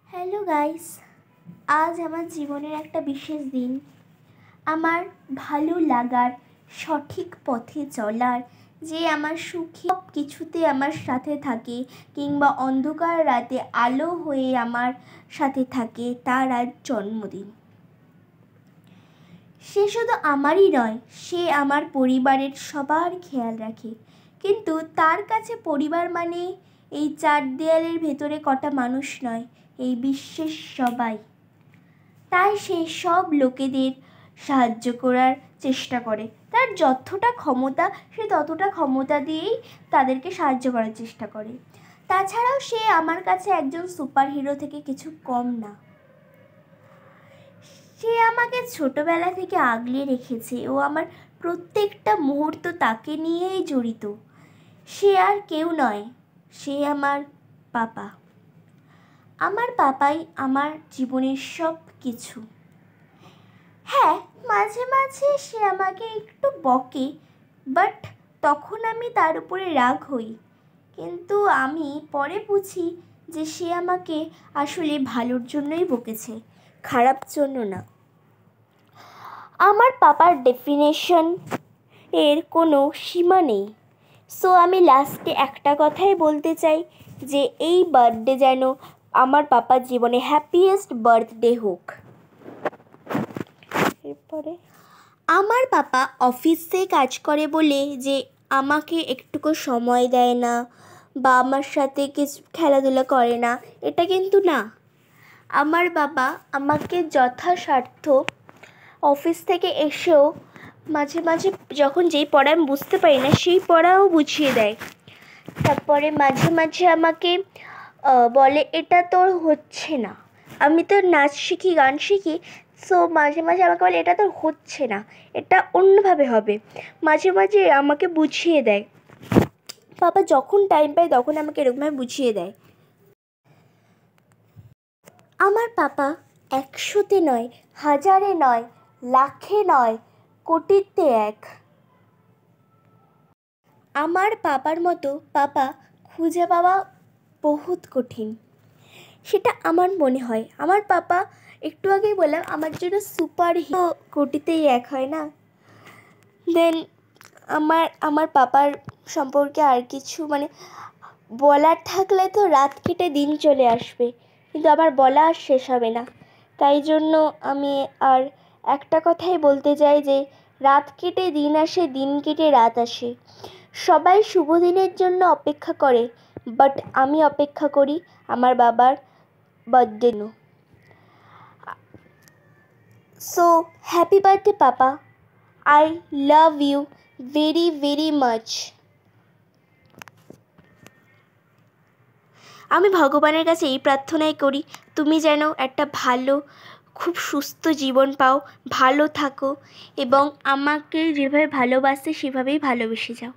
Hello guys, আজ আমার জীবনের একটা বিশেষ দিন। আমার ভালো লাগার, সঠিক পথে চলার, যে আমার সুখী সব কিছুতে আমার সাথে থাকে কিংবা অন্ধকার রাতে আলো হয়ে আমার সাথে থাকে, তার আজ জন্মদিন। সে শুধু আমারই নয়, সে আমার পরিবারের সবার খেয়াল রাখে। কিন্তু তার কাছে পরিবার মানে এই চার দেয়ালের ভেতরে কটা মানুষ নয়, এই বিশ্বের সবাই। তাই সে সব লোকেদের সাহায্য করার চেষ্টা করে। তার যতটা ক্ষমতা, সে ততটা ক্ষমতা দিয়েই তাদেরকে সাহায্য করার চেষ্টা করে। তাছাড়াও সে আমার কাছে একজন সুপার হিরো থেকে কিছু কম না। সে আমাকে ছোটবেলা থেকে আগলে রেখেছে ও আমার প্রত্যেকটা মুহূর্ত তাকে নিয়েই জড়িত। সে আর কেউ নয়, সে আমার পাপা। আমার পাপাই আমার জীবনের সব কিছু। হ্যাঁ, মাঝে মাঝে সে আমাকে একটু বকে, বাট তখন আমি তার উপরে রাগ হই। কিন্তু আমি পরে বুঝি যে সে আমাকে আসলে ভালোর জন্যই বকেছে, খারাপ জন্য না। আমার পাপার ডেফিনেশন এর কোনো সীমা নেই। সো আমি লাস্টে একটা কথাই বলতে চাই যে এই বার্থডে যেন আমার পাপার জীবনে হ্যাপিয়েস্ট বার্থডে হোক। এরপরে আমার পাপা অফিসে কাজ করে বলে যে আমাকে একটুকু সময় দেয় না বা আমার সাথে কিছু খেলাধুলা করে না, এটা কিন্তু না। আমার বাবা আমাকে যথাসাধ্য অফিস থেকে এসেও মাঝে মাঝে যখন যেই পড়া আমি বুঝতে পারি না সেই পড়াও বুঝিয়ে দেয়। তারপরে মাঝে মাঝে আমাকে বলে এটা তোর হচ্ছে না। আমি তো নাচ শিখি, গান শিখি, সো মাঝে মাঝে আমাকে বলে এটা তোর হচ্ছে না, এটা অন্যভাবে হবে। মাঝে মাঝে আমাকে বুঝিয়ে দেয়। বাবা যখন টাইম পায় তখন আমাকে এরকমভাবে বুঝিয়ে দেয়। আমার পাপা 100-তে নয়, 1000-এ নয়, লাখে নয়, কোটিতে এক। আমার পাপার মতো পাপা খুঁজে পাওয়া বহুত কঠিন, সেটা আমার মনে হয়। আমার পাপা একটু আগেই বললাম আমার জন্য সুপার হিরো কোটিতেই এক হয় না। দেন আমার পাপার সম্পর্কে আর কিছু বলার থাকলে তো রাত কেটে দিন চলে আসবে, কিন্তু আমার বলা আর শেষ হবে না। তাই জন্য আমি আর একটা কথাই বলতে চাই যে রাত কেটে দিন আসে, দিন কেটে রাত আসে। সবাই শুভ দিনের জন্য অপেক্ষা করে, বাট আমি অপেক্ষা করি আমার বাবার বার্থডে জন্য। So happy birthday papa, I love you very very much. আমি ভগবানের কাছে এই প্রার্থনাই করি তুমি যেন একটা ভালো, খুব সুস্থ জীবন পাও, ভালো থাকো এবং আমাকে যেভাবে ভালোবাসে সেভাবেই ভালোবেসে যাও।